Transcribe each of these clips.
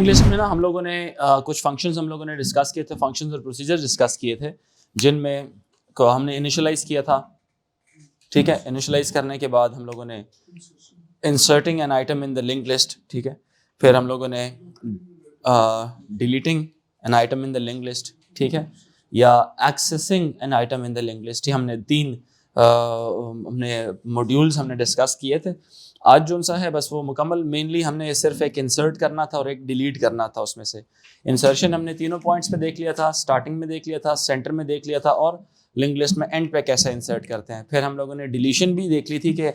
Link list में ना हम लोगों ने कुछ फंक्शंस हम लोगों ने डिस्कस किए थे, फंक्शंस और प्रोसीजर्स डिस्कस किए थे, जिनमें को हमने इनिशियलाइज किया था। ठीक है, इनिशियलाइज करने के बाद हम लोगों ने inserting an item in the link list, ठीक है, फिर हम लोगों ने deleting an item in the link list, ठीक है, या accessing an item in the link list. हमने तीन हमने मॉड्यूल्स हमने डिस्कस किए थे। आज जो सा है बस वो मुकम्मल, मेनली हमने सिर्फ एक इंसर्ट करना था और एक डिलीट करना था। उसमें से इंसर्शन हमने तीनों पॉइंट्स पे देख लिया था, स्टार्टिंग में देख लिया था, सेंटर में देख लिया था, और लिंक लिस्ट में एंड पे कैसे इंसर्ट करते हैं। फिर हम लोगों ने डिलीशन भी देख ली थी कि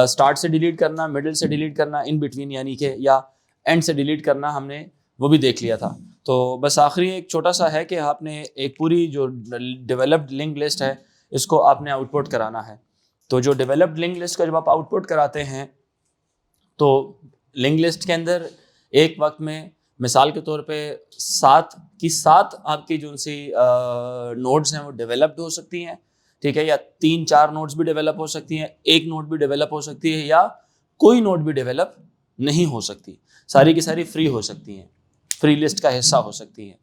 स्टार्ट से डिलीट करना, मिडिल से डिलीट करना, इन बिटवीन यानी कि या एंड से डिलीट करना, हमने वो भी देख लिया था। तो बस आखिरी एक छोटा सा है कि आपने एक पूरी जो डेवलप्ड लिंक लिस्ट है इसको आपने आउटपुट कराना है। तो जो डेवलप्ड लिंक लिस्ट का जब आप आउटपुट कराते हैं तो लिंक लिस्ट के अंदर एक वक्त में मिसाल के तौर पे 7 की 7 आपकी जो सी नोड्स हैं वो डेवलप्ड हो सकती हैं, ठीक है, या 3-4 नोड्स भी डेवलप हो सकती हैं, एक नोड भी डेवलप हो सकती है, या कोई नोड भी डेवलप नहीं हो सकती, सारी की सारी फ्री हो सकती हैं, फ्री लिस्ट का हिस्सा हो सकती हैं।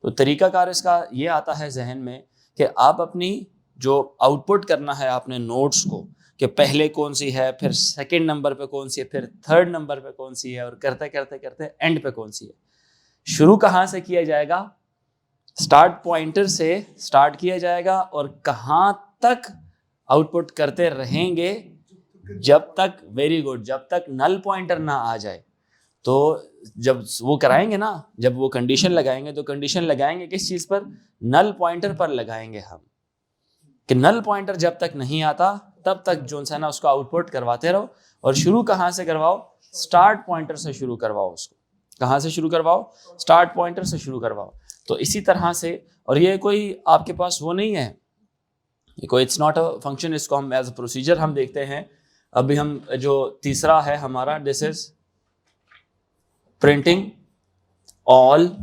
तो तरीकाकार इसका ये आता है जहन में कि आप अपनी जो आउटपुट करना है आपने नोड्स को, कि पहले कौन सी है, फिर सेकंड नंबर पे कौन सी है, फिर थर्ड नंबर पे कौन सी है, और करते करते करते एंड पे कौन सी है। शुरू कहाँ से किया जाएगा? स्टार्ट पॉइंटर से स्टार्ट किया जाएगा, और कहाँ तक आउटपुट करते रहेंगे जब तक, वेरी गुड, जब तक नल पॉइंटर ना आ जाए। तो जब वो कराएंगे ना, जब वो कंडीशन लगाएंगे, तो कंडीशन लगाएंगे किस चीज पर? नल पॉइंटर पर लगाएंगे हम, कि नल पॉइंटर जब तक नहीं आता तब तक जो है ना उसको आउटपुट करवाते रहो। और शुरू कहाँ से करवाओ? स्टार्ट पॉइंटर से शुरू करवाओ उसको। कहाँ से शुरू करवाओ? स्टार्ट पॉइंटर से शुरू करवाओ। तो इसी तरह से, और ये कोई आपके पास वो नहीं है, ये कोई इट्स नॉट अ फंक्शन, इसको हम एज अ प्रोसीजर हम देखते हैं। अभी हम जो तीसरा है हमारा, this is printing all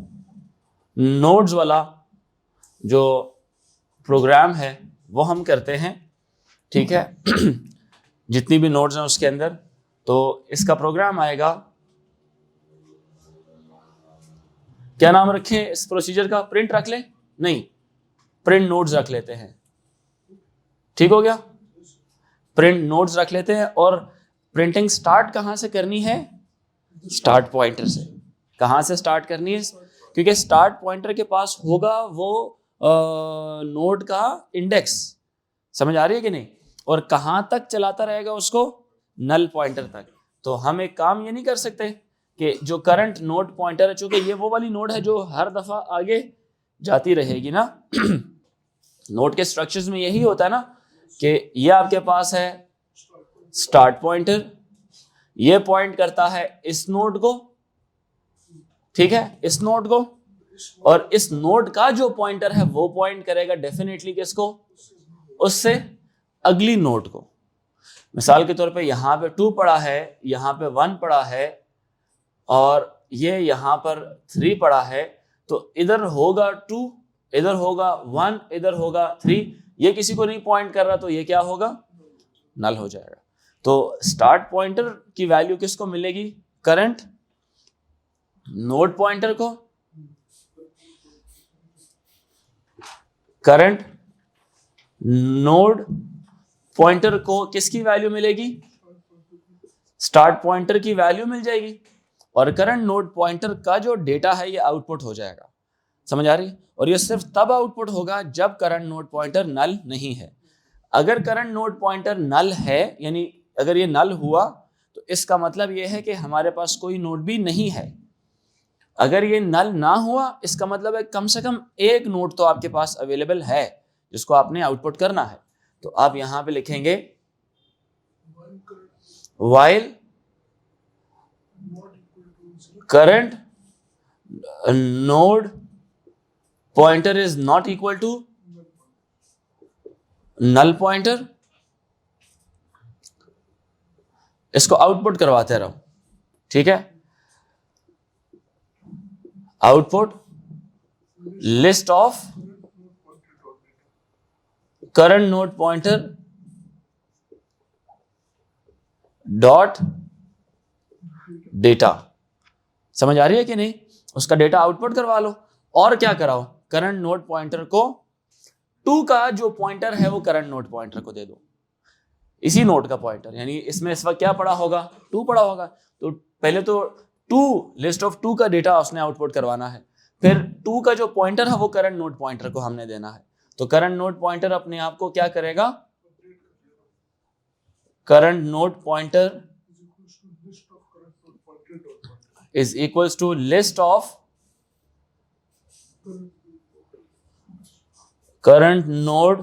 nodes वाला जो प्रोग्राम है वो हम करते हैं, ठीक है। जितनी भी नोड्स हैं उसके अंदर, तो इसका प्रोग्राम आएगा, क्या नाम रखें इस प्रोसीजर का? प्रिंट रख ले? नहीं, प्रिंट नोड्स रख लेते हैं, ठीक हो गया, प्रिंट नोड्स रख लेते हैं। और प्रिंटिंग स्टार्ट कहां से करनी है? स्टार्ट पॉइंटर से। कहां से स्टार्ट करनी है? क्योंकि स्टार्ट पॉइंटर के पास होगा वो नोड का इंडेक्स, समझ आ रही है कि नहीं, और कहां तक चलाता रहेगा उसको? नल पॉइंटर तक। तो हम एक काम ये नहीं कर सकते कि जो करंट नोड पॉइंटर है, चूंकि ये वो वाली नोड है जो हर दफा आगे जाती रहेगी ना। नोड के स्ट्रक्चर्स में यही होता है ना, कि ये आपके पास है स्टार्ट पॉइंटर, ये पॉइंट करता है इस नोड को, ठीक है, इस नोड को, और इस नोड का जो पॉइंटर है वो पॉइंट करेगा डेफिनेटली किसको? उससे अगली नोड को। मिसाल के तौर पे यहां पे 2 पड़ा है, यहां पे 1 पड़ा है, और ये यहां पर 3 पड़ा है, तो इधर होगा 2, इधर होगा 1, इधर होगा 3, ये किसी को नहीं पॉइंट कर रहा, तो ये क्या होगा? नल हो जाएगा। तो स्टार्ट पॉइंटर की वैल्यू किसको मिलेगी? करंट नोड पॉइंटर को। करंट नोड पॉइंटर को किसकी वैल्यू मिलेगी? स्टार्ट पॉइंटर की वैल्यू मिल जाएगी, और करंट नोड पॉइंटर का जो डेटा है ये आउटपुट हो जाएगा। समझ आ रही? और ये सिर्फ तब आउटपुट होगा जब करंट नोड पॉइंटर नल नहीं है। अगर करंट नोड पॉइंटर नल है, यानी अगर ये नल हुआ, तो इसका मतलब ये है कि हमारे पास कोई नोड भी नहीं है। अगर ये नल ना हुआ, इसका मतलब है कम से कम एक नोड तो आपके पास अवेलेबल है जिसको आपने आउटपुट करना है। तो आप यहां पे लिखेंगे while current node pointer is not equal to null pointer, इसको आउटपुट करवाते रहो, ठीक है। Output list of current node pointer dot data, समझ आ रही है कि नहीं? उसका डेटा आउटपुट करवा लो और क्या कराओ, करंट नोड पॉइंटर को 2 का जो पॉइंटर है वो करंट नोड पॉइंटर को दे दो, इसी नोड का पॉइंटर, यानी इसमें इस वक्त क्या पड़ा होगा, 2 पड़ा होगा। तो पहले तो 2 लिस्ट ऑफ 2 का डेटा उसने आउटपुट करवाना है, फिर 2 का जो पॉइंटर है वो करंट नोड पॉइंटर को हमने देना है। तो करंट नोड पॉइंटर अपने आप को क्या करेगा, current node pointer is equals to list of current node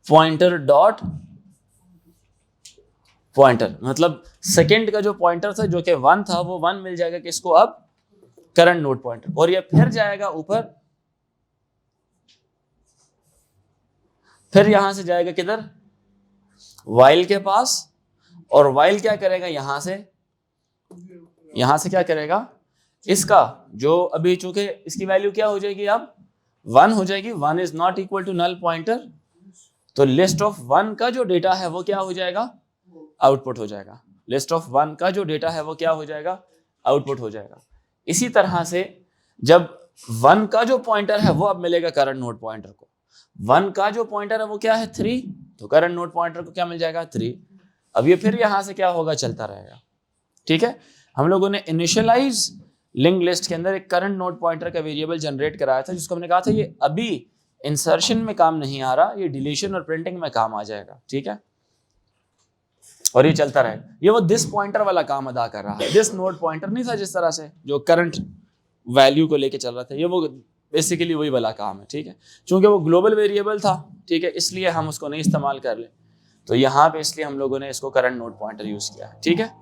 pointer dot pointer, मतलब सेकेंड का जो पॉइंटर था जो कि 1 था वो 1 मिल जाएगा किसको, अब करंट नोड पॉइंटर, और ये फिर जाएगा ऊपर, फिर यहां से जाएगा किधर, वाइल के पास, और वाइल क्या करेगा, यहां से क्या करेगा, इसका जो अभी चूंकि इसकी वैल्यू क्या हो जाएगी, अब 1 हो जाएगी, 1 is not equal to null pointer, तो लिस्ट ऑफ 1 का जो डेटा है वो क्या हो जाएगा, आउटपुट हो जाएगा। लिस्ट ऑफ 1 का जो डेटा है वो क्या हो जाएगा, आउटपुट हो जाएगा। इसी तरह से जब 1 का जो पॉइंटर है वो अब मिलेगा करंट नोड पॉइंटर को, 1 का जो पॉइंटर है वो क्या है, 3, तो करंट नोड पॉइंटर को क्या मिल जाएगा, 3। अब ये फिर यहां से क्या होगा, चलता रहेगा। ठीक है, हम लोगों ने इनिशियलाइज लिंक लिस्ट के अंदर एक करंट नोड पॉइंटर का वेरिएबल जनरेट कराया था, जिसको हमने कहा था ये अभी इंसर्शन में काम नहीं आ रहा, ये डिलीशन और प्रिंटिंग में काम आ जाएगा। ठीक है, और ये चलता रहेगा। ये वो दिस पॉइंटर वाला काम अदा कर रहा है, दिस नोड पॉइंटर नहीं था जिस तरह से जो करंट वैल्यू को लेके चल रहा था, ये वो बेसिकली वही वाला काम है। ठीक है, चूंकि वो ग्लोबल वेरिएबल था, ठीक है, इसलिए हम उसको नहीं इस्तेमाल कर ले, तो यहाँ पे इसलिए हम लोगों ने इसको करंट नोड पॉइंटर यूज किया है। ठीक है,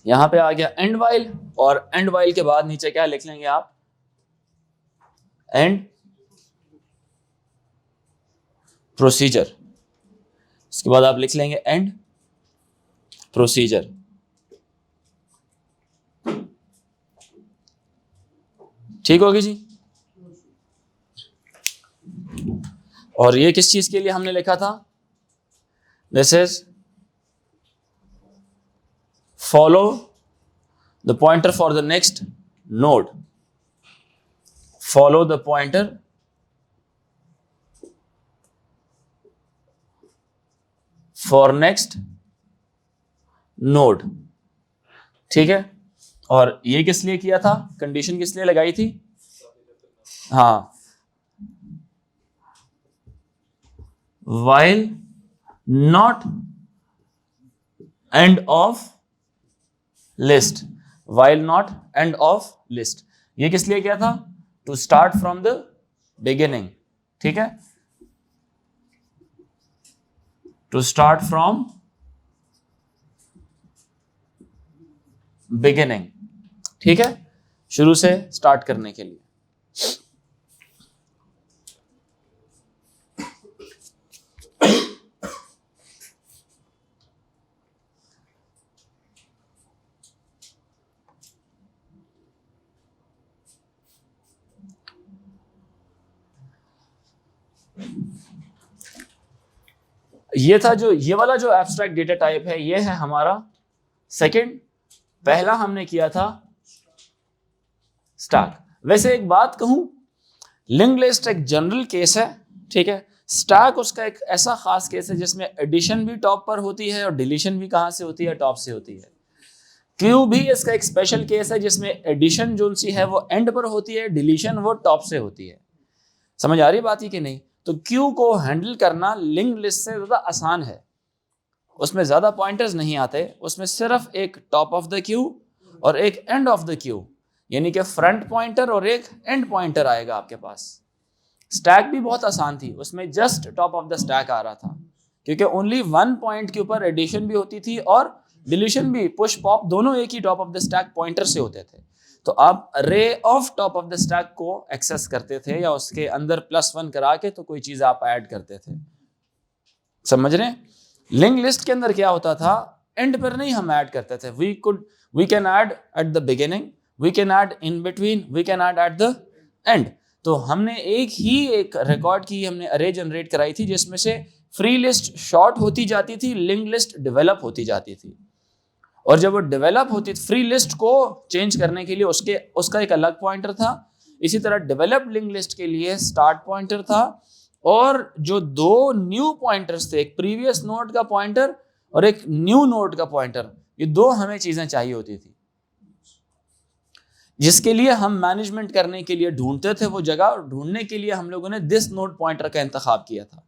यहां पे आ गया एंड वाइल, और एंड वाइल के बाद नीचे क्या लिख लेंगे आप, एंड प्रोसीजर, इसके बाद आप लिख लेंगे एंड प्रोसीजर। ठीक होगी जी। और ये किस चीज के लिए हमने लिखा था, this is follow the pointer for the next node, follow the pointer for next node। ठीक है, और ये किस लिए किया था, कंडीशन किस लिए लगाई थी, हाँ, while not end of list, while not end of list, ये किस लिए किया था, to start from the beginning. ठीक है, टू स्टार्ट फ्रॉम बिगिनिंग। ठीक है, शुरू से स्टार्ट करने के लिए। ये था जो ये वाला जो एब्स्ट्रैक्ट डेटा टाइप है, ये है हमारा सेकंड। पहला हमने किया था स्टैक। वैसे एक बात कहूं, लिंक लिस्ट एक जनरल केस है, ठीक है, स्टैक उसका एक ऐसा खास केस है जिसमें एडिशन भी टॉप पर होती है और डिलीशन भी कहां से होती है, टॉप से होती है। क्यू भी इसका एक स्पेशल केस है जिसमें एडिशन जो सी है वो एंड पर होती है, डिलीशन वो टॉप से होती है। समझ आ रही बात ही कि नहीं? तो क्यू को हैंडल करना लिंक लिस्ट से ज्यादा आसान है, उसमें ज्यादा पॉइंटर्स नहीं आते, उसमें सिर्फ एक टॉप ऑफ द क्यू और एक एंड ऑफ द क्यू, यानी कि फ्रंट पॉइंटर और एक एंड पॉइंटर आएगा आपके पास। स्टैक भी बहुत आसान थी, उसमें just top of the stack आ रहा था, क्योंकि ओनली वन पॉइंट के ऊपर एडिशन भी होती थी और डिलीशन भी, पुश पॉप दोनों एक ही top of the stack pointer से होते थे। तो आप array of top of the stack को एक्सेस करते थे या उसके अंदर +1 करा के तो कोई चीज आप ऐड करते थे। समझ रहे हैं? लिंक लिस्ट के अंदर क्या होता था, एंड पर नहीं हम ऐड करते थे, we can add at the beginning, we can add in between, we can add at the end. तो हमने एक रिकॉर्ड की हमने अरे जनरेट कराई थी जिसमें से फ्री लिस्ट शॉर्ट होती जाती थी, लिंक लिस्ट डेवलप होती जाती थी। और जब वो डेवलप होती फ्री लिस्ट को चेंज करने के लिए उसका एक अलग पॉइंटर था। इसी तरह डेवलप्ड लिंक लिस्ट के लिए स्टार्ट पॉइंटर था, और जो दो न्यू पॉइंटर्स थे, एक प्रीवियस नोड का पॉइंटर और एक न्यू नोड का पॉइंटर, ये दो हमें चीजें चाहिए होती थी, जिसके लिए हम मैनेजमेंट करने के लिए ढूंढते थे वो जगह, और ढूंढने के लिए हम लोगों ने दिस नोड पॉइंटर का इंतखाब किया था।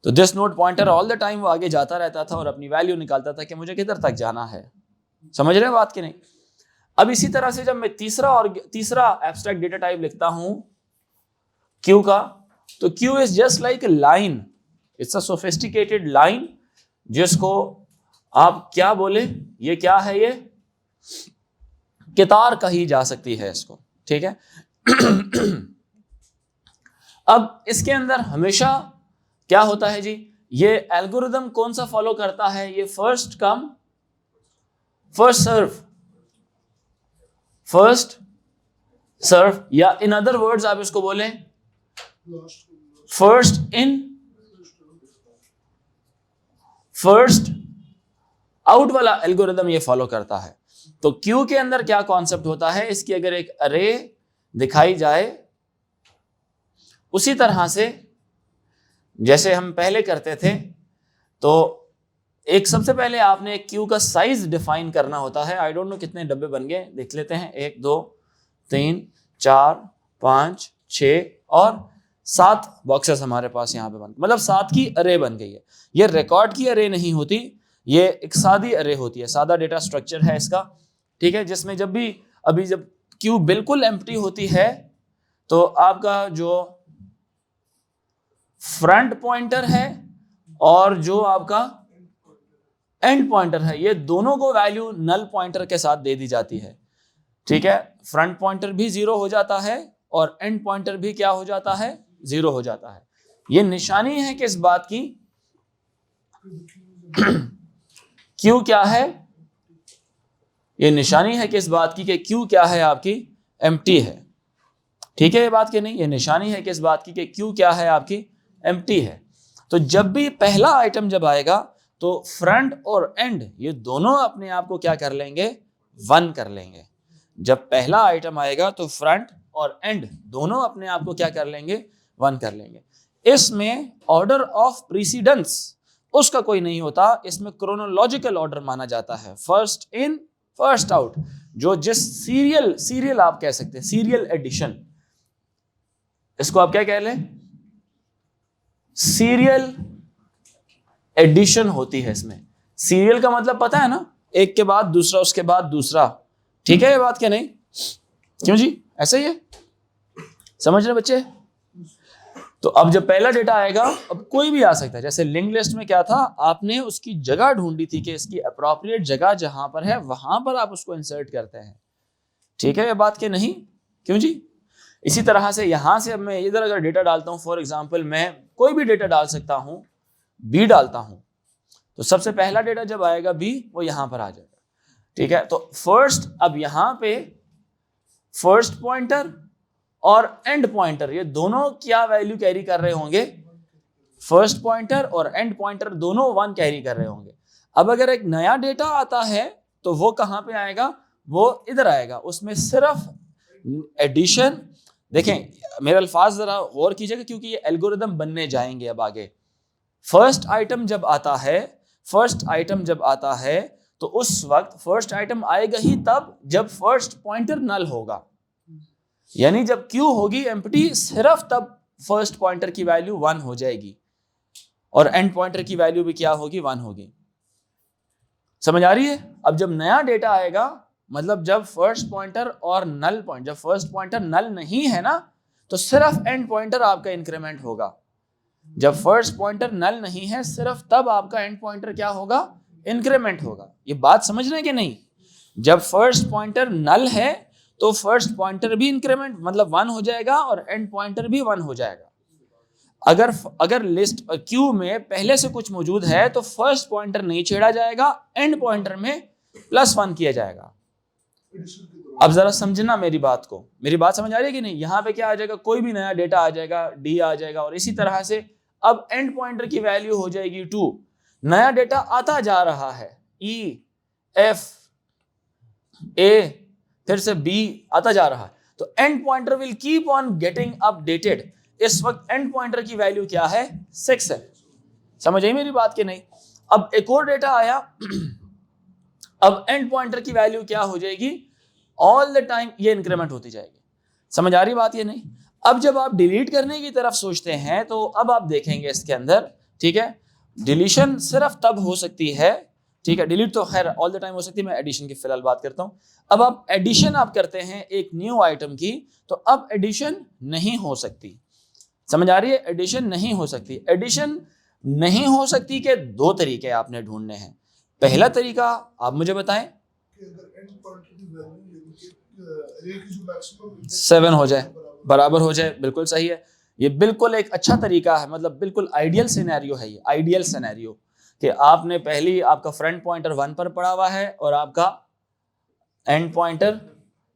तो this node pointer all the time वो आगे जाता रहता था और अपनी वैल्यू निकालता था कि मुझे किधर तक जाना है। समझ रहे हैं बात कि नहीं? अब इसी तरह से जब मैं तीसरा एब्स्ट्रैक्ट डेटा टाइप लिखता हूं क्यू का, तो Q is just like a line, it's a sophisticated line, जिसको आप क्या बोले, ये क्या है, ये कितार कही जा सकती है इसको, ठीक है। अब इसके अंदर हमेशा क्या होता है जी, ये एल्गोरिदम कौन सा फॉलो करता है, ये फर्स्ट कम फर्स्ट सर्व, या इन अदर वर्ड्स आप इसको बोलें फर्स्ट इन फर्स्ट आउट वाला एल्गोरिदम ये फॉलो करता है। तो क्यू के अंदर क्या कॉन्सेप्ट होता है, इसकी अगर एक अरे दिखाई जाए, उसी तरह से जैसे हम पहले करते थे, तो एक सबसे पहले आपने एक क्यू का साइज डिफाइन करना होता है। आई डोंट नो कितने डब्बे बन गए, देख लेते हैं, 1 2 3 4 5 6 और 7 बॉक्सेस हमारे पास यहाँ पे बन, मतलब 7 की अरे बन गई है। ये रिकॉर्ड की अरे नहीं होती, ये एक सादी अरे होती है, सादा डेटा स्ट्रक्चर है इसका, ठीक है, जिसमें जब क्यू बिल्कुल एम्प्टी होती है तो आपका जो फ्रंट पॉइंटर है और जो आपका एंड पॉइंटर है, ये दोनों को वैल्यू नल पॉइंटर के साथ दे दी जाती है, ठीक है। फ्रंट पॉइंटर भी 0 हो जाता है और एंड पॉइंटर भी क्या हो जाता है, 0 हो जाता है। ये निशानी है किस बात की, क्यू क्या है, ये निशानी है किस बात की कि क्यू क्या है आपकी, एम्प्टी है, ठीक है, ये बात की नहीं, ये निशानी है किस बात की कि क्यू क्या है आपकी, एम्प्टी है। तो जब भी पहला आइटम जब आएगा तो फ्रंट और एंड ये दोनों अपने आप को क्या कर लेंगे, 1 कर लेंगे। जब पहला आइटम आएगा तो फ्रंट और एंड दोनों अपने आप को क्या कर लेंगे, 1 कर लेंगे। इसमें ऑर्डर ऑफ प्रीसीडेंस उसका कोई नहीं होता, इसमें क्रोनोलॉजिकल ऑर्डर माना जाता है, फर्स्ट इन फर्स्ट आउट, जो जिस सीरियल आप कह सकते हैं, सीरियल एडिशन, इसको आप क्या कह लें, सीरियल एडिशन होती है इसमें। सीरियल का मतलब पता है ना, एक के बाद दूसरा, उसके बाद दूसरा, ठीक है, ये बात क्या नहीं, क्यों जी, ऐसा ही है, समझ रहे बच्चे। तो अब जब पहला डेटा आएगा, अब कोई भी आ सकता है, जैसे लिंक लिस्ट में क्या था, आपने उसकी जगह ढूंढी थी कि इसकी अप्रोप्रिएट जगह जहां पर है वहां पर आप उसको इंसर्ट करते हैं, ठीक है, ये बात के नहीं, क्यों जी। इसी तरह से यहां से अब मैं इधर अगर डेटा डालता हूं, फॉर एग्जांपल मैं कोई भी डेटा डाल सकता हूं, बी डालता हूं, तो सबसे पहला डेटा जब आएगा बी, वो यहां पर आ जाएगा, ठीक है। तो फर्स्ट, अब यहां पे फर्स्ट पॉइंटर और एंड पॉइंटर ये दोनों क्या वैल्यू कैरी कर रहे होंगे, फर्स्ट पॉइंटर और एंड पॉइंटर दोनों 1 कैरी कर रहे होंगे। अब अगर एक नया डेटा आता है तो वो कहां पे आएगा, वो इधर आएगा, उसमें सिर्फ एडिशन, देखें मेरे अल्फाज जरा गौर कीजिएगा क्योंकि ये एल्गोरिदम बनने जाएंगे अब आगे। फर्स्ट आइटम जब आता है तो उस वक्त फर्स्ट आइटम आएगा ही तब जब फर्स्ट पॉइंटर नल होगा, यानी जब क्यू होगी एम्प्टी, सिर्फ तब फर्स्ट पॉइंटर की वैल्यू 1 हो जाएगी और एंड पॉइंटर की वैल्यू भी क्या होगी, 1 होगी। समझ आ रही है। अब जब नया डेटा आएगा, मतलब जब फर्स्ट पॉइंटर और नल पॉइंट, जब फर्स्ट पॉइंटर नल नहीं है ना, तो सिर्फ एंड पॉइंटर आपका इंक्रीमेंट होगा। जब फर्स्ट पॉइंटर नल नहीं है, सिर्फ तब आपका एंड पॉइंटर क्या होगा, इंक्रीमेंट होगा। ये बात समझ रहे हैं कि नहीं। जब फर्स्ट पॉइंटर नल है तो फर्स्ट पॉइंटर भी इंक्रीमेंट मतलब 1 हो जाएगा और एंड पॉइंटर भी 1 हो जाएगा। अगर लिस्ट क्यू में पहले से कुछ मौजूद है तो फर्स्ट पॉइंटर नहीं छेड़ा जाएगा, एंड पॉइंटर में +1 किया जाएगा। अब जरा समझना मेरी बात को, मेरी बात समझ आ रही है कि नहीं। यहां पे क्या आ जाएगा, कोई भी नया डेटा आ जाएगा, डी आ जाएगा, और इसी तरह से अब एंड पॉइंटर की वैल्यू हो जाएगी 2। नया डेटा आता जा रहा है, ई F A फिर से B आता जा रहा है, तो and pointer will keep on getting updated. इस वक्त एंड पॉइंटर की वैल्यू क्या है? 6 है। समझ आई मेरी बात कि नहीं? अब एक और डेटा आया, अब एंड पॉइंटर की वैल्यू क्या हो जाएगी? ऑल द टाइम ये इंक्रीमेंट होती जाएगी। समझ आ रही बात ये नहीं? अब जब आप डिलीट करने की तरफ सोचते हैं तो अब आप देखेंगे इसके अंदर, ठीक है, डिलीशन सिर्फ तब हो सकती है, ठीक है, डिलीट तो खैर ऑल द टाइम हो सकती है, मैं एडिशन की फिलहाल बात करता हूं। अब आप एडिशन आप करते हैं एक न्यू आइटम की, तो अब एडिशन नहीं हो सकती। समझ आ रही है? एडिशन नहीं हो सकती। एडिशन नहीं हो सकती के दो तरीके आपने ढूंढने हैं। पहला तरीका आप मुझे बताएं, 7 हो जाए, बराबर हो जाए, बिल्कुल सही है। ये बिल्कुल एक अच्छा तरीका है, मतलब बिल्कुल आइडियल सिनेरियो है ये, आइडियल सिनेरियो कि आपने पहली आपका फ्रंट पॉइंटर 1 पर पड़ा हुआ है और आपका एंड पॉइंटर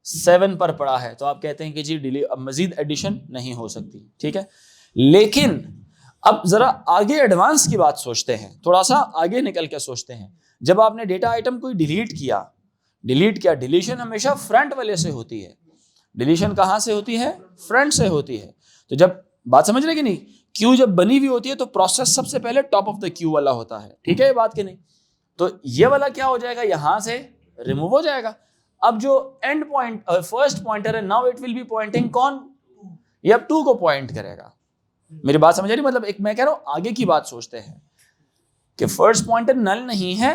7 पर पड़ा है, तो आप कहते हैं कि जी अब मजीद एडिशन नहीं हो सकती, ठीक है। लेकिन अब जरा आगे एडवांस की बात सोचते हैं, थोड़ा सा आगे निकल के सोचते हैं। जब आपने डेटा आइटम कोई डिलीट किया, डिलीशन हमेशा फ्रंट वाले से होती है। डिलीशन कहां से होती है? फ्रंट से होती है। तो जब बात समझ रहे कि नहीं, क्यू जब बनी हुई होती है तो प्रोसेस सबसे पहले टॉप ऑफ द क्यू वाला होता है, ठीक है ये बात कि नहीं? तो ये वाला क्या हो जाएगा? यहां से रिमूव हो जाएगा। अब जो एंड पॉइंट फर्स्ट पॉइंटर है, now it will be pointing कौन? ये अब 2 को पॉइंट करेगा। मेरी बात समझ रही? मतलब एक मैं कह रहा हूं आगे की बात सोचते हैं कि फर्स्ट पॉइंटर नल नहीं है।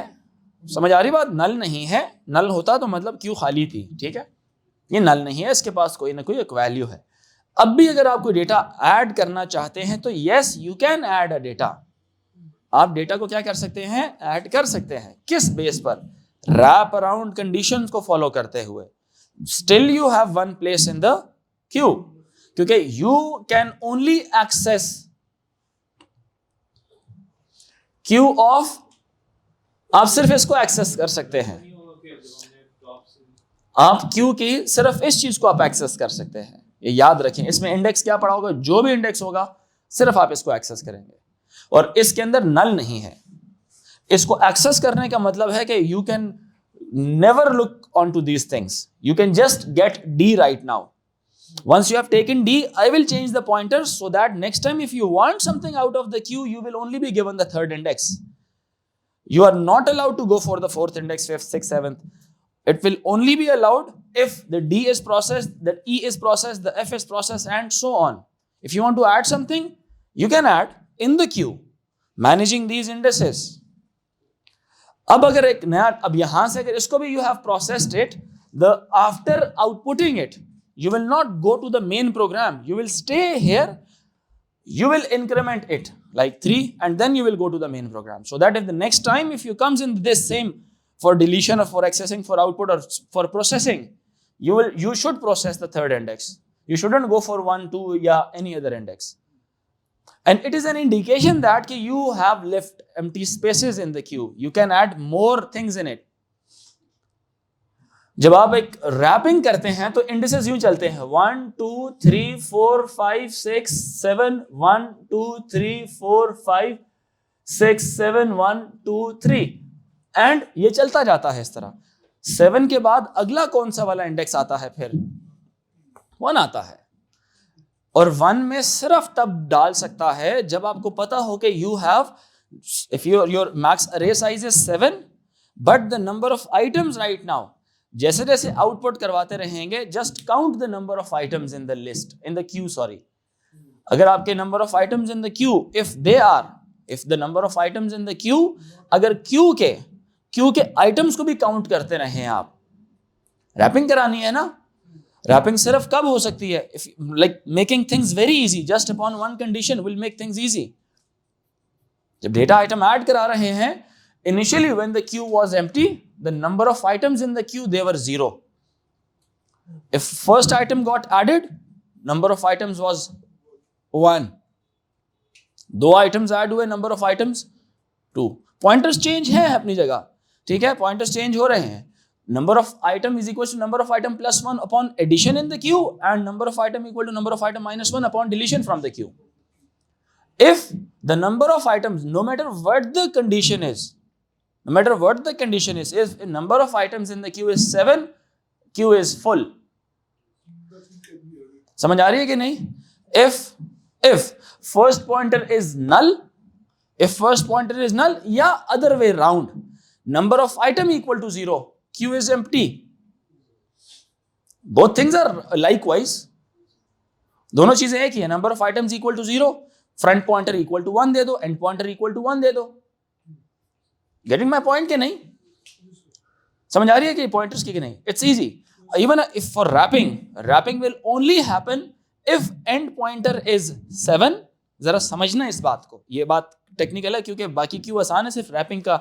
समझ आ रही बात? नल नहीं है, नल होता तो मतलब क्यू खाली थी, ठीक है, ये नल नहीं है, इसके पास कोई ना कोई एक वैल्यू है। अब भी अगर आप कोई डेटा ऐड करना चाहते हैं तो yes you can add a data. आप डेटा को क्या कर सकते हैं? ऐड कर सकते हैं। किस बेस पर? रैप अराउंड कंडीशंस को फॉलो करते हुए। Still you have one place in the queue, क्योंकि you can only access queue of, आप सिर्फ इसको एक्सेस कर सकते हैं। आप क्यू की सिर्फ इस चीज को आप एक्सेस कर सकते हैं, ये याद रखें। इसमें इंडेक्स क्या पड़ा होगा? जो भी इंडेक्स होगा सिर्फ आप इसको एक्सेस करेंगे, और इसके अंदर नल नहीं है। इसको एक्सेस करने का मतलब है कि you can never look on to these things, you can just get the right now. Once you have taken D, I will change the pointer so that next time if you want something out of the queue, you will only be given the 3rd index. You are not allowed to go for the 4th index, 5th, 6th, 7th. It will only be allowed if the D is processed, the E is processed, the F is processed, and so on. If you want to add something, you can add in the queue, managing these indices. अब अगर एक नया, अब यहां से अगर इसको भी you have processed it, the after outputting it, you will not go to the main program, you will stay here, you will increment it like 3 and then you will go to the main program, so that if the next time if you comes in this same for deletion or for accessing for output or for processing, you should process the 3rd index. You shouldn't go for 1, 2 yeah any other index. And it is an indication that you have left empty spaces in the queue, you can add more things in it. जब आप एक wrapping करते हैं तो indices यूं चलते हैं 1 2 3 4 5 6 7 1 2 3 4 5 6 7 1 2 3 and ये चलता जाता है इस तरह। 7 के बाद अगला कौन सा वाला इंडेक्स आता है? फिर 1 आता है, और 1 में सिर्फ तब डाल सकता है जब आपको पता हो कि you have, if your max array size is 7 but the number of items right now, जैसे जैसे आउटपुट करवाते रहेंगे, just count the number of items in the list, in the queue, sorry. अगर आपके number of items in the queue, if the number of items in the queue, अगर queue के items को भी काउंट करते रहे आप, रैपिंग करानी है ना। रैपिंग सिर्फ कब हो सकती है? If like making things very easy, just upon one condition will make things easy. जब डेटा आइटम ऐड करा रहे हैं, initially when the queue was empty, the number of items in the queue, they were 0. If first item got added, number of items was 1. 2 items add हुए, number of items 2. Pointers change है अपनी जगह, ठीक है, pointers change हो रहे हैं। Number of item is equal to number of item plus 1 upon addition in the queue, and number of item equal to number of item minus 1 upon deletion from the queue. If the number of items, no matter what the condition is, no matter what the condition is, if a number of items in the queue is 7, queue is full. समझ आ रही है कि नहीं? If first pointer is null, if first pointer is null, या other way round, number of item equal to 0, queue is empty. Both things are likewise. दोनों चीजें एक ही है. Number of items equal to 0, front pointer equal to 1 दे दो, end pointer equal to 1 दे दो. गेटिंग माई पॉइंट के नहीं? समझ आ रही है कि पॉइंटर्स की नहीं? It's easy. Even if for wrapping will only happen if end pointer is 7. जरा समझना इस बात को, ये बात टेक्निकल है क्योंकि बाकी क्यों आसान है, सिर्फ रैपिंग का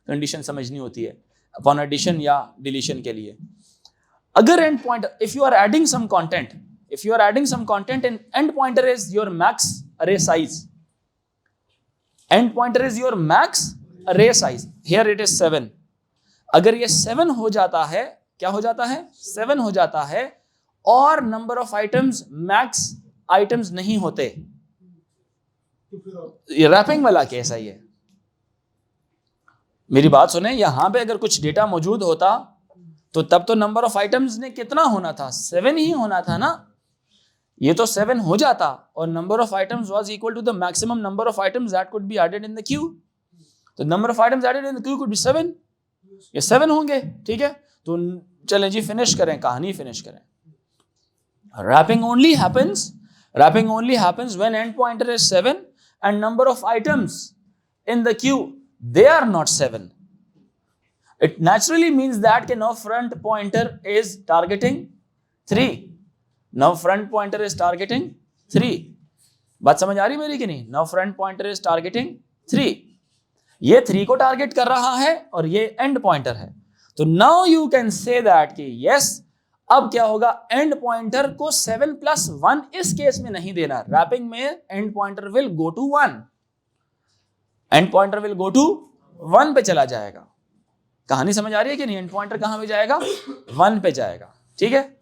कंडीशन समझनी होती है अपॉन एडिशन या डिलीशन के लिए. अगर end pointer, if you are adding some content, if you are adding some content and end pointer is your max array size, end pointer is your max array size, here it is 7. अगर ये 7 हो जाता है, क्या हो जाता है? 7 हो जाता है और number of items max items नहीं होते, ये रैपिंग वाला केस है. ये मेरी बात सुने, यहां पे अगर कुछ डेटा मौजूद होता तो तब तो नंबर ऑफ आइटम्स ने कितना होना था? 7 ही होना था ना. ये तो 7 हो जाता और number of items was equal to the maximum number of items that could be added in the queue. तो number of items added in the queue could be 7. ये 7 होंगे, ठीक है. तो चलें जी, फिनिश करें, कहानी फिनिश करें. Wrapping only happens when end pointer is 7 and number of items in the queue they are not 7. It naturally means that now front pointer is targeting 3. Now front pointer is targeting 3. बात समझ आ रही मेरी कि नहीं? Now front pointer is targeting 3. ये 3 को target कर रहा है और ये एंड पॉइंटर है. तो now you can say that कि yes, अब क्या होगा? एंड पॉइंटर को 7+1 इस केस में नहीं देना. रैपिंग में end pointer will go to 1. End pointer will go to 1 पे चला जाएगा. कहानी समझ आ रही है कि नहीं? एंड पॉइंटर कहां पे जाएगा? 1 पे जाएगा, ठीक है.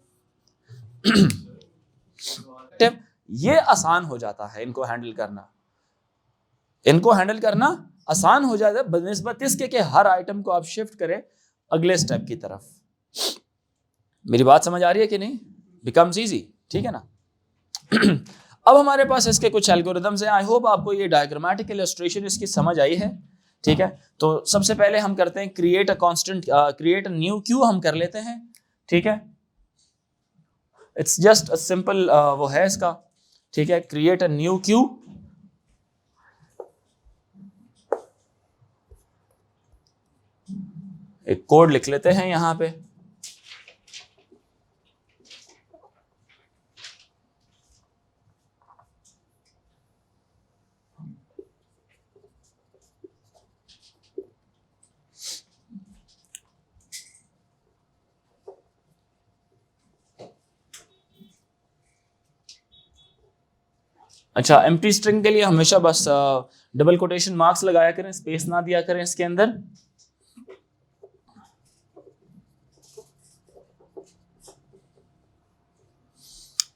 ये आसान हो जाता है इनको हैंडल करना आसान हो जाता है बनिस्बत इसके कि हर आइटम को आप शिफ्ट करें अगले स्टेप की तरफ. मेरी बात समझ आ रही है कि नहीं? बिकम्स इजी, ठीक है ना. अब हमारे पास इसके कुछ एल्गोरिथम्स हैं. आई होप आपको ये डायग्रामेटिक इलस्ट्रेशन इसकी समझ आई है, ठीक है. तो सबसे पहले हम करते हैं क्रिएट अ न्यू क्यू हम कर लेते हैं, ठीक है. इट्स जस्ट अ सिंपल वो है इसका, ठीक है. Create a new Q. एक कोड लिख लेते हैं यहां पे. अच्छा, एम्प्टी स्ट्रिंग के लिए हमेशा बस डबल कोटेशन मार्क्स लगाया करें, स्पेस ना दिया करें इसके अंदर.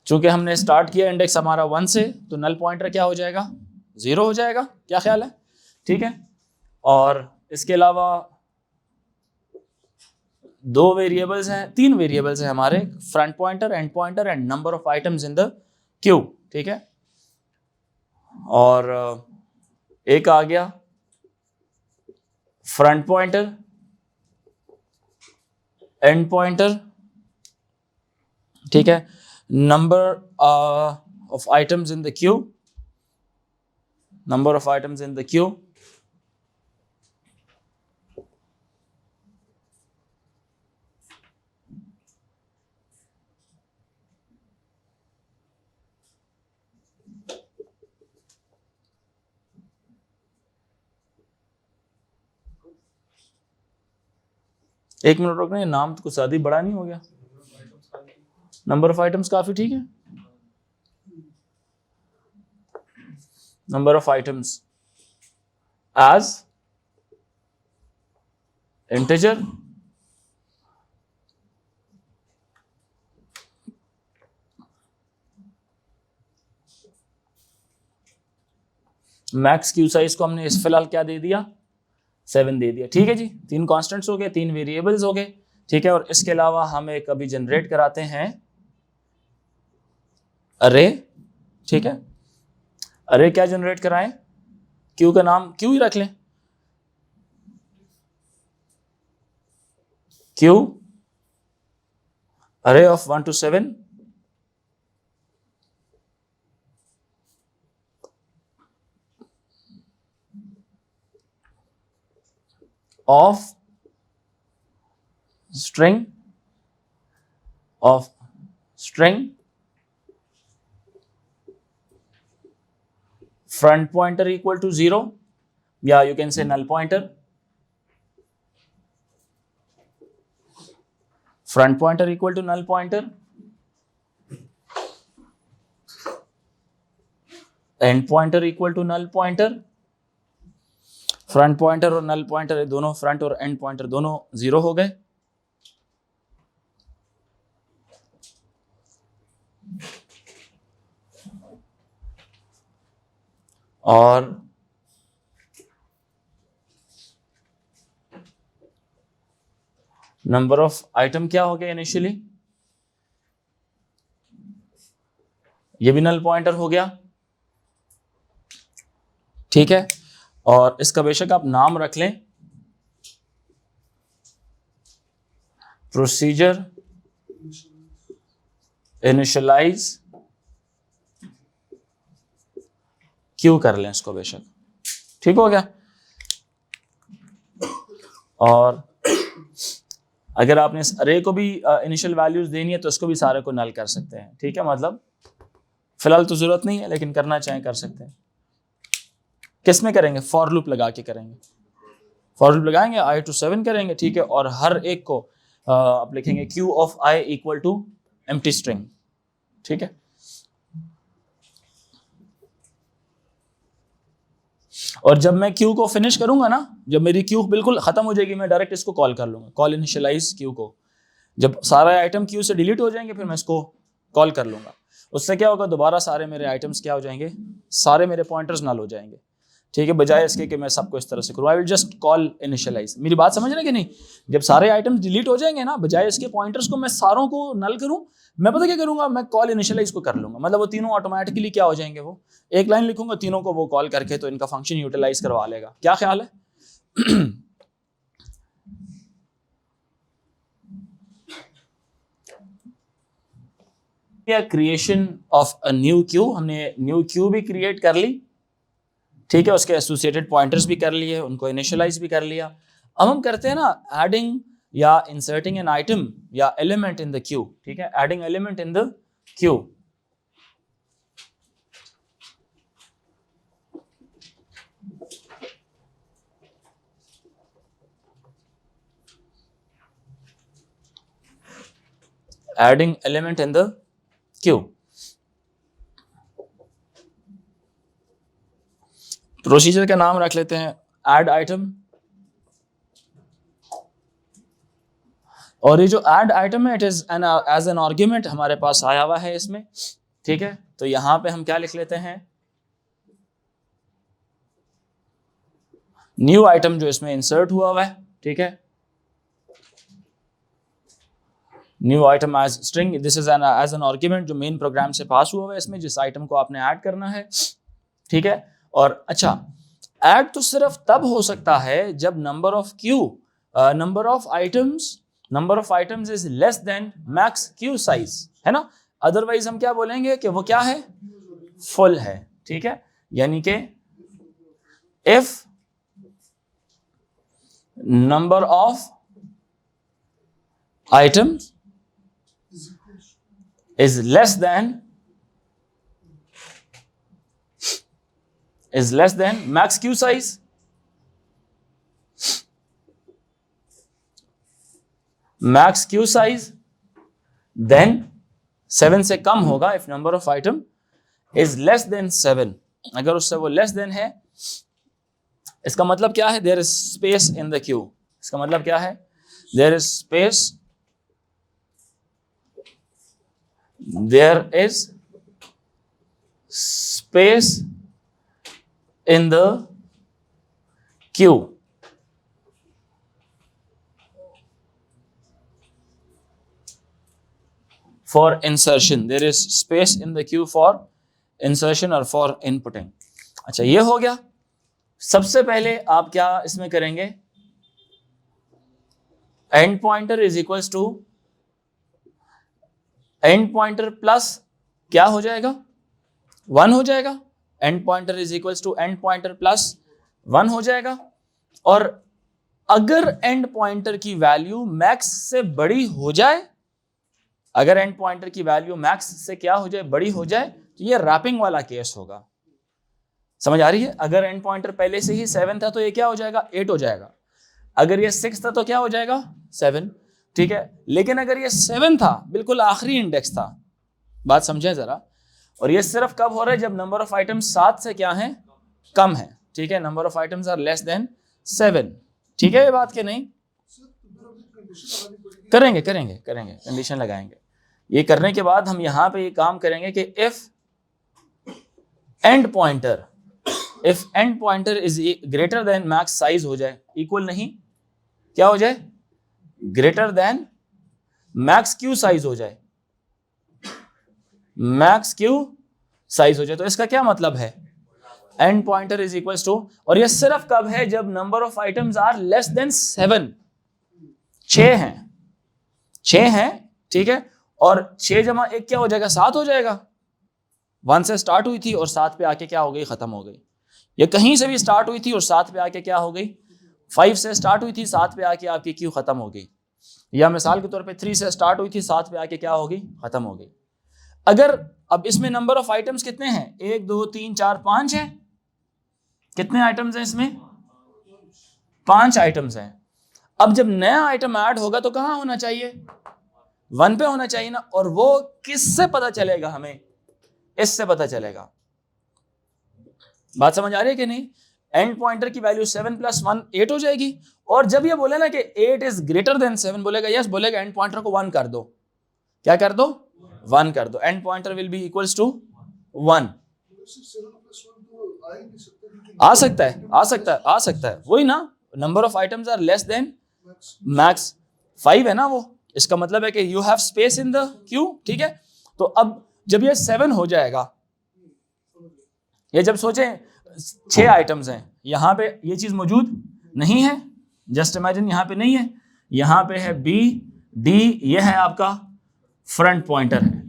चूंकि हमने स्टार्ट किया इंडेक्स हमारा 1 से, तो नल पॉइंटर क्या हो जाएगा? 0 हो जाएगा. क्या ख्याल है? ठीक है. और इसके अलावा 2 वेरिएबल्स हैं, 3 वेरिएबल्स हैं हमारे, front pointer, and pointer and number of items in the queue, ठीक है. और एक आ गया फ्रंट पॉइंटर, एंड पॉइंटर, ठीक है. Number of items in the Q, number of items in the Q. एक मिनट रुकना, नाम तो कुछ ज्यादा ही बड़ा नहीं हो गया? नंबर ऑफ आइटम्स काफी ठीक है. Number of items as integer, max queue size को हमने इस फिलहाल क्या दे दिया? 7 दे दिया। ठीक है जी, 3 कॉन्स्टेंट्स हो गए, 3 वेरिएबल्स हो गए। ठीक है, और इसके अलावा हम एक अभी जनरेट कराते हैं अरे। ठीक है, अरे क्या जनरेट कराएं, क्यू का नाम क्यू ही रख लें, क्यू अरे of 1 to 7 of string front pointer equal to 0, या you can say null pointer, front pointer equal to null pointer, end pointer equal to null pointer, front pointer और null pointer दोनों, front और and pointer दोनों 0 हो गए। और number of item क्या हो गया इनिशियली, ये भी नल पॉइंटर हो गया। ठीक है, और इसका बेशक आप नाम रख लें प्रोसीजर इनिशियलाइज क्यू कर लें इसको बेशक। ठीक हो गया। और अगर आपने इस अरे को भी इनिशियल वैल्यूज देनी है तो इसको भी सारे को नल कर सकते हैं। ठीक है, मतलब फिलहाल तो जरूरत नहीं है, लेकिन करना चाहें कर सकते हैं। किस में करेंगे, फॉर लूप लगा के करेंगे, फॉर लूप लगाएंगे, i to 7 करेंगे। ठीक है, और हर एक को आप लिखेंगे q of i equal to empty string. ठीक है, और जब मैं q को फिनिश करूंगा ना, जब मेरी q बिल्कुल खत्म हो जाएगी, मैं डायरेक्ट इसको कॉल कर लूंगा, कॉल इनिशियलाइज q को। जब सारे आइटम q से डिलीट हो जाएंगे फिर मैं इसको कॉल कर लूंगा। उससे क्या होगा, दोबारा सारे मेरे आइटम्स क्या हो जाएंगे, सारे मेरे पॉइंटर्स नल हो जाएंगे। ठीक है, बजाय इसके कि मैं सबको इस तरह से करूँ, I will just call initialize. मेरी बात समझ रहे कि नहीं, जब सारे आइटम्स डिलीट हो जाएंगे ना, बजाय इसके पॉइंटर्स को मैं सारों को नल करूं, मैं पता क्या करूंगा, मैं कॉल इनिशियलाइज को कर लूंगा। मतलब वो तीनों ऑटोमेटिकली क्या हो जाएंगे, वो एक लाइन लिखूंगा, तीनों को वो कॉल करके तो इनका फंक्शन यूटिलाइज करवा लेगा। क्या ख्याल है? Creation of a new Q, हमने न्यू क्यू भी क्रिएट कर ली। ठीक है, उसके एसोसिएटेड पॉइंटर्स भी कर लिए, उनको इनिशियलाइज भी कर लिया। अब हम करते हैं ना एडिंग या इंसर्टिंग एन आइटम या एलिमेंट इन द क्यू। ठीक है, adding element in the Q. Adding element in the Q. Procedure का नाम रख लेते हैं ऐड आइटम, और ये जो ऐड आइटम है it is an as an argument हमारे पास आया हुआ है इसमें। ठीक है, तो यहां पे हम क्या लिख लेते हैं, न्यू आइटम जो इसमें इंसर्ट हुआ है। ठीक है, new item as string, this is an as an argument जो मेन प्रोग्राम से पास हुआ है इसमें, जिस आइटम को आपने ऐड करना है। ठीक है, और अच्छा, ऐड तो सिर्फ तब हो सकता है जब number of Q, number of items is less than max queue size, है ना। अदरवाइज हम क्या बोलेंगे कि वो क्या है, फुल है। ठीक है, यानी कि if number of items is less than max queue size, max queue size then 7 से कम होगा। If number of item is less than 7, अगर उससे वो लेस देन है, इसका मतलब क्या है, there is space in the queue. इसका मतलब क्या है, there is space, there is space in the queue। For insertion, there is space in the queue for insertion और फॉर इनपुटिंग। अच्छा, ये हो गया। सबसे पहले आप क्या इसमें करेंगे, end pointer is equals to end pointer plus क्या हो जाएगा, 1 हो जाएगा। End pointer is equals to end pointer plus 1 हो जाएगा। और अगर एंड पॉइंटर की वैल्यू मैक्स से बड़ी हो जाए, अगर एंड पॉइंटर की वैल्यू मैक्स से क्या हो जाए, बड़ी हो जाए, तो ये रैपिंग वाला केस होगा। समझ आ रही है? अगर एंड पॉइंटर पहले से ही 7 था तो ये क्या हो जाएगा, 8 हो जाएगा। अगर ये 6 था तो क्या हो जाएगा, 7। ठीक है, लेकिन अगर ये 7 था, बिल्कुल आखिरी इंडेक्स था, बात समझें जरा, और ये सिर्फ कब हो रहा है, जब नंबर ऑफ आइटम्स 7 से क्या है, कम है। ठीक है, number of items are less than 7। ठीक है ये बात के नहीं? करेंगे करेंगे करेंगे, कंडीशन लगाएंगे। ये करने के बाद हम यहां पे ये काम करेंगे कि if end pointer is greater than max size हो जाए, इक्वल नहीं, क्या हो जाए, greater than max queue size हो जाए, मैक्स क्यू साइज हो जाए। तो इसका क्या मतलब है, end pointer is equals to, और ये सिर्फ कब है, जब number of items are less than 7। 6 हैं। ठीक है, और 6 जमा 1 क्या हो जाएगा, 7 हो जाएगा। 1 से स्टार्ट हुई थी और 7 पे आके क्या हो गई, खत्म हो गई। ये कहीं से भी स्टार्ट हुई थी और 7 पे आके क्या हो गई, 5 से स्टार्ट हुई थी, 7 पे आके आपकी क्यू खत्म हो गई। या मिसाल के तौर पे 3 से स्टार्ट हुई थी, 7 पे आके क्या हो गई, खत्म हो गई। अगर अब इसमें नंबर ऑफ आइटम्स कितने हैं, 1 2 3 4 5 है। कितने आइटम्स हैं इसमें, 5 आइटम्स हैं। अब जब नया आइटम ऐड होगा तो कहां होना चाहिए, 1 पे होना चाहिए ना। और वो किससे पता चलेगा हमें, इससे पता चलेगा। बात समझ आ रही है कि नहीं? एंड पॉइंटर की वैल्यू 7 + 1 8 हो जाएगी। और जब ये बोले ना कि 8 इज ग्रेटर देन 7, बोलेगा यस, बोलेगा एंड पॉइंटर को 1 कर दो। क्या कर दो, 1 कर दो। End pointer will be equals to 1। आ सकता है, वही ना, number of items are less than max 5 है ना वो। इसका मतलब है कि you have space in the queue. ठीक है, तो अब जब ये 7 हो जाएगा, ये जब सोचें 6 आइटम्स हैं, यहां पे ये चीज मौजूद नहीं है, जस्ट इमेजिन यहां पे नहीं है, यहां पे है बी डी, ये है आपका फ्रंट पॉइंटर है।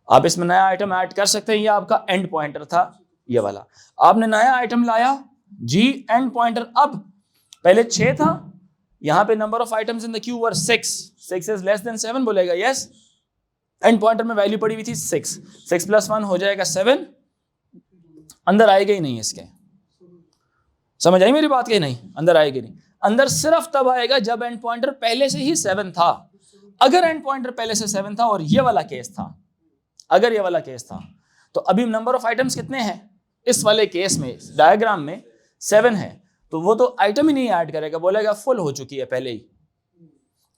आप इसमें नया आइटम ऐड कर सकते हैं, ये आपका एंड पॉइंटर था, ये वाला। आपने नया आइटम लाया जी, एंड पॉइंटर, अब पहले 6 था, यहां पे number of items in the Q were 6 is less than 7, बोलेगा यस। एंड पॉइंटर में वैल्यू पड़ी हुई थी 6 + 1 हो जाएगा 7। अंदर आएगा ही नहीं इसके, समझ आई मेरी बात? के नहीं, अंदर आएगी नहीं। अंदर सिर्फ तब आएगा जब एंड पॉइंटर पहले से ही 7 था। अगर एंड पॉइंटर पहले से 7 था और ये वाला केस था, अगर ये वाला केस था, तो अभी नंबर ऑफ आइटम्स कितने हैं इस वाले केस में, डायग्राम में 7 है, तो वो तो आइटम ही नहीं ऐड करेगा, बोलेगा फुल हो चुकी है पहले ही,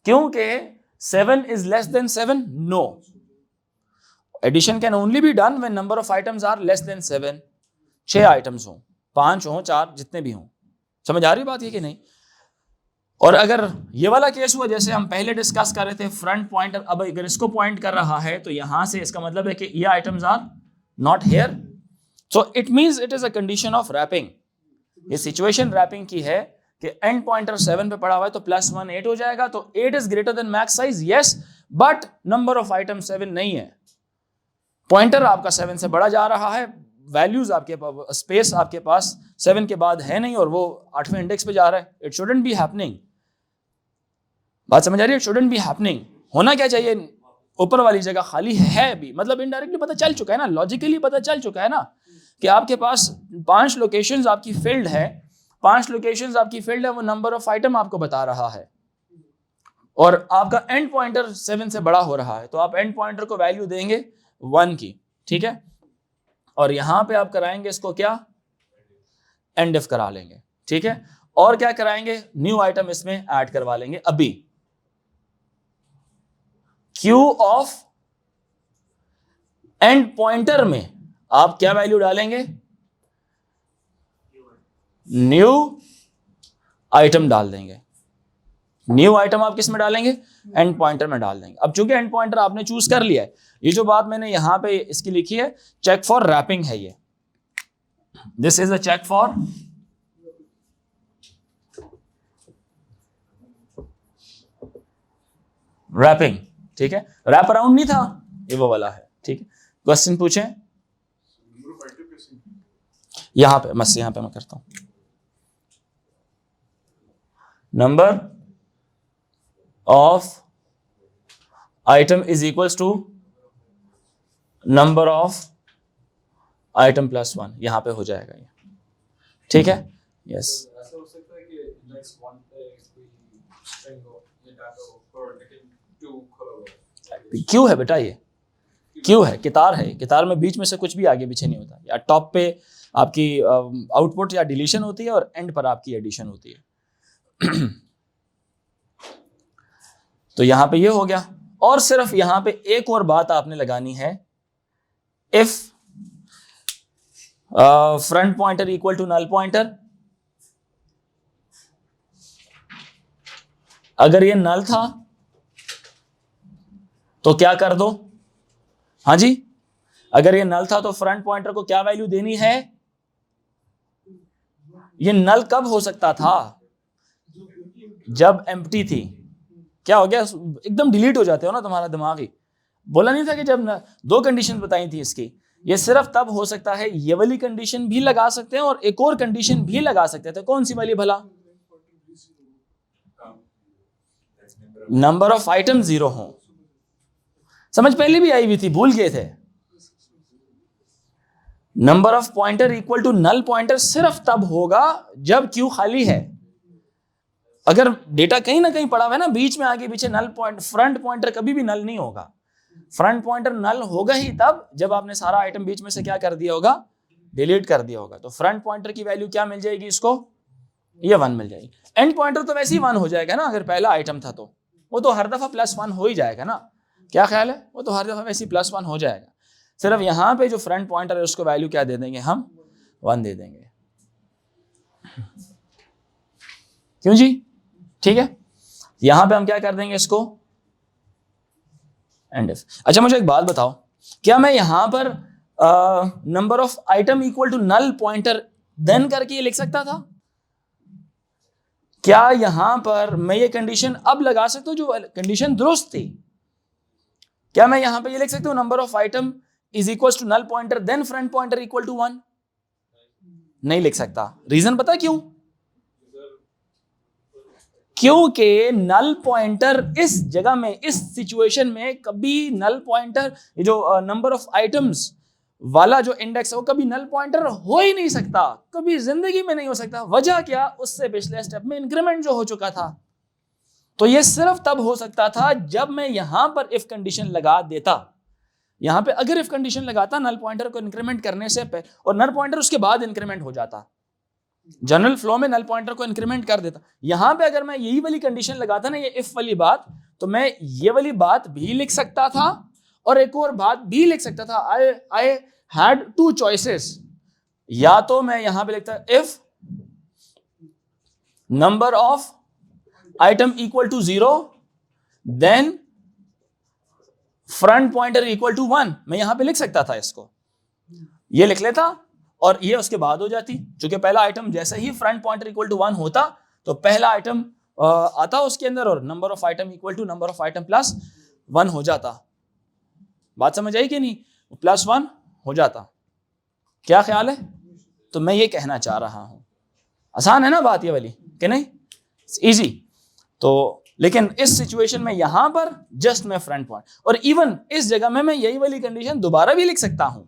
क्योंकि 7 is less than 7। No, addition can only be done when number of items are less than 7। 6 items हो, 5 हो, 4, जितने भी हो। समझ आ रही बात ये कि नहीं? और अगर ये वाला केस हुआ, जैसे हम पहले डिस्कस कर रहे थे, फ्रंट पॉइंटर अब अगर इसको पॉइंट कर रहा है, तो यहां से इसका मतलब है कि ये items are not here, so it means it is a condition of wrapping. ये सिचुएशन रैपिंग की है कि एंड पॉइंटर 7 पे पड़ा हुआ है, तो +1 8 हो जाएगा, तो 8 is greater than max size, yes, but number of item 7 नहीं है। पॉइंटर आपका 7 से बढ़ा जा रहा है, वैल्यूज आपके पास, स्पेस आपके पास 7 के बाद है नहीं, और वो 8वें इंडेक्स पे जा रहा है। It shouldn't be happening. बात समझ आ रही है? It shouldn't be happening. होना क्या चाहिए, ऊपर वाली जगह खाली है भी, मतलब इनडायरेक्टली पता चल चुका है ना, लॉजिकली पता चल चुका है ना, कि आपके पास 5 लोकेशंस आपकी फील्ड है, 5 लोकेशंस आपकी फील्ड है, वो नंबर ऑफ आइटम आपको बता रहा है, और आपका एंड पॉइंटर 7 से बड़ा हो रहा है, तो आप एंड पॉइंटर को वैल्यू देंगे 1 की। ठीक है, और यहां पे आप कराएंगे इसको क्या, एंड इफ करा लेंगे। ठीक है, और क्या कराएंगे, न्यू आइटम इसमें ऐड करवा लेंगे। अभी क्यू ऑफ एंड पॉइंटर में आप क्या वैल्यू डालेंगे, न्यू आइटम डाल देंगे। न्यू आइटम आप किस में डालेंगे, एंड पॉइंटर में डाल देंगे। अब चूंकि एंड पॉइंटर आपने चूज कर लिया है, ये जो बात मैंने यहां पे इसकी लिखी है चेक फॉर रैपिंग है, ये this is a check for wrapping, ठीक है, रैप अराउंड नहीं था, ये वो वाला है, ठीक है। क्वेश्चन पूछें यहां पे, बस यहां पे मैं करता हूं, number of item is equals to number of item plus 1, यहां पे हो जाएगा ये, ठीक है। यस, ऐसा हो सकता है कि इंडेक्स 1 पे कोई स्ट्रिंग हो या डाटा हो और लेकिन 2 खोला हुआ है। क्यू है बेटा, ये क्यू है, कितार है, कितार में बीच में से कुछ भी आगे पीछे नहीं होता, या टॉप पे आपकी आउटपुट या डिलीशन होती है और एंड पर आपकी एडिशन होती है। तो यहां पे ये हो गया, और सिर्फ यहां पे एक और बात आपने लगानी है, if front pointer equal to null pointer, अगर ये नल था तो क्या कर दो, हाँ जी, अगर ये नल था तो फ्रंट पॉइंटर को क्या वैल्यू देनी है, ये नल कब हो सकता था, जब एम्प्टी थी। क्या हो गया, एकदम डिलीट हो जाते हो ना तुम्हारा दिमाग ही, बोला नहीं था कि जब दो कंडीशन बताई थी इसकी, ये सिर्फ तब हो सकता है, ये वाली कंडीशन भी लगा सकते हैं और एक और कंडीशन भी लगा सकते थे, कौन सी वाली भला, नंबर ऑफ आइटम 0 हो। समझ पहले भी आई हुई थी, भूल गए थे। Number of pointer equal to null pointer सिर्फ तब होगा जब क्यू खाली है। अगर डेटा कहीं ना कहीं पड़ा हुआ है ना बीच में आगे पीछे, नल पॉइंट, फ्रंट पॉइंटर कभी भी नल नहीं होगा। फ्रंट पॉइंटर नल होगा ही तब जब आपने सारा आइटम बीच में से क्या कर दिया होगा, डिलीट कर दिया होगा। तो फ्रंट पॉइंटर की वैल्यू क्या मिल जाएगी इसको, ये 1 मिल जाएगी। एंड पॉइंटर तो वैसे ही 1 हो जाएगा ना, अगर पहला आइटम था तो वो तो हर दफा +1 हो ही जाएगा ना, क्या ख्याल है, वो तो हर दफा वैसे ही +1 हो जाएगा। सिर्फ यहां पे जो फ्रंट पॉइंटर है उसको वैल्यू क्या दे देंगे हम, 1 दे देंगे, क्यों जी, ठीक है। यहां पे हम क्या कर देंगे इसको, एंड इफ। अच्छा मुझे एक बात बताओ, क्या मैं यहां पर number of item equal to null pointer then करके ये लिख सकता था? क्या यहां पर मैं ये कंडीशन अब लगा सकता हूं जो कंडीशन दुरुस्त थी? क्या मैं यहां पे ये लिख सकता हूं number of item is equal to null pointer then front pointer equal to 1? नहीं लिख सकता। रीजन पता क्यों? क्योंकि नल पॉइंटर इस जगह में, इस सिचुएशन में कभी नल पॉइंटर, जो नंबर ऑफ आइटम्स वाला जो इंडेक्स है वो कभी नल पॉइंटर हो ही नहीं सकता, कभी जिंदगी में नहीं हो सकता। वजह क्या, उससे पिछले स्टेप में इंक्रीमेंट जो हो चुका था। तो ये सिर्फ तब हो सकता था जब मैं यहां पर इफ कंडीशन लगा देता। यहां पे अगर इफ कंडीशन लगाता नल पॉइंटर को इंक्रीमेंट करने से पहले, और नल पॉइंटर उसके बाद इंक्रीमेंट हो जाता, जनरल फ्लो में नल पॉइंटर को इंक्रीमेंट कर देता। यहां पे अगर मैं यही वाली कंडीशन लगाता ना, ये इफ वाली बात, तो मैं ये वाली बात भी लिख सकता था और एक और बात भी लिख सकता था। I had 2 choices. या तो मैं यहां पे लिखता if number of item equal to 0 then front pointer equal to 1, मैं यहां पे लिख सकता था इसको, ये लिख लेता और ये उसके बाद हो जाती। क्योंकि पहला आइटम जैसे ही फ्रंट पॉइंटर इक्वल टू 1 होता तो पहला आइटम आता उसके अंदर और number of item equal to number of item plus 1 हो जाता। बात समझ आई कि नहीं? +1 हो जाता। क्या ख्याल है? तो मैं ये कहना चाह रहा हूं, आसान है ना बात ये वाली कि नहीं, इजी। तो लेकिन इस सिचुएशन में यहां पर जस्ट मैं फ्रंट पॉइंट, और इवन इस जगह में मैं यही वाली कंडीशन दोबारा भी लिख सकता हूं,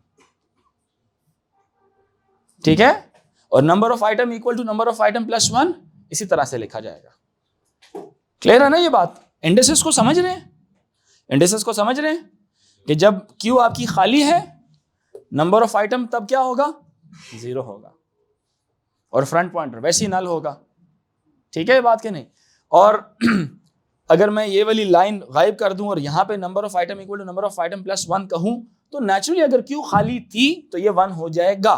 ठीक है। और number of item equal to number of item +1 इसी तरह से लिखा जाएगा। क्लियर है ना ये बात? इंडिसेस को समझ रहे हैं? इंडिसेस को समझ रहे हैं कि जब क्यू आपकी खाली है, नंबर ऑफ आइटम तब क्या होगा, 0 होगा, और फ्रंट पॉइंटर वैसे ही नल होगा। ठीक है ये बात कि नहीं? और अगर मैं ये वाली लाइन गायब कर दूं और यहां पे number of item equal to number of item +1 कहूं, तो नेचुरली अगर क्यू खाली थी तो ये 1 हो जाएगा।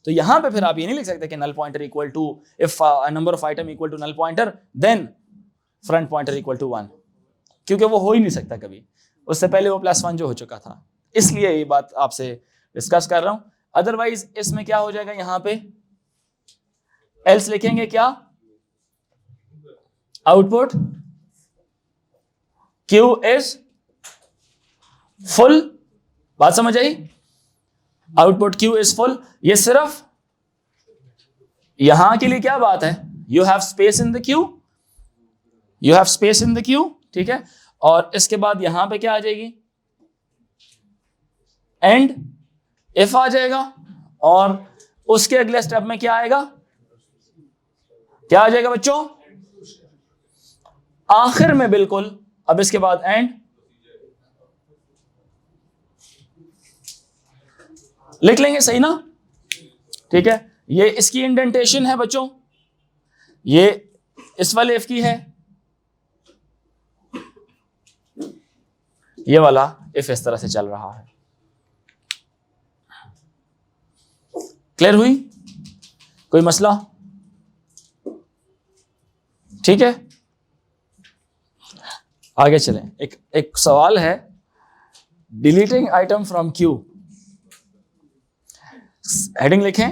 तो यहां पे फिर आप ये नहीं लिख सकते कि null pointer equal to, if number of item equal to null pointer then front pointer equal to 1, क्योंकि वो हो ही नहीं सकता कभी, उससे पहले वो +1 जो हो चुका था, इसलिए ये बात आपसे डिस्कस कर रहा हूं। अदरवाइज इसमें क्या हो जाएगा, यहां पे एल्स लिखेंगे क्या, आउटपुट Q इज फुल, बात समझ आई, आउटपुट Q इज फुल। ये सिर्फ यहां के लिए क्या बात है, you have space in the Q, you have space in the queue, ठीक है। और इसके बाद यहां पे क्या आ जाएगी, एंड इफ आ जाएगा, और उसके अगले स्टेप में क्या आएगा, क्या आ जाएगा बच्चों, आखिर में बिल्कुल, अब इसके बाद एंड, लिख लेंगे सही ना, ठीक है। ये इसकी इंडेंटेशन है बच्चों, ये इस वाले इफ की है, ये वाला इफ इस तरह से चल रहा है। क्लियर हुई, कोई मसला, ठीक है। आगे चलें, एक सवाल है, deleting item from Q, heading लिखें,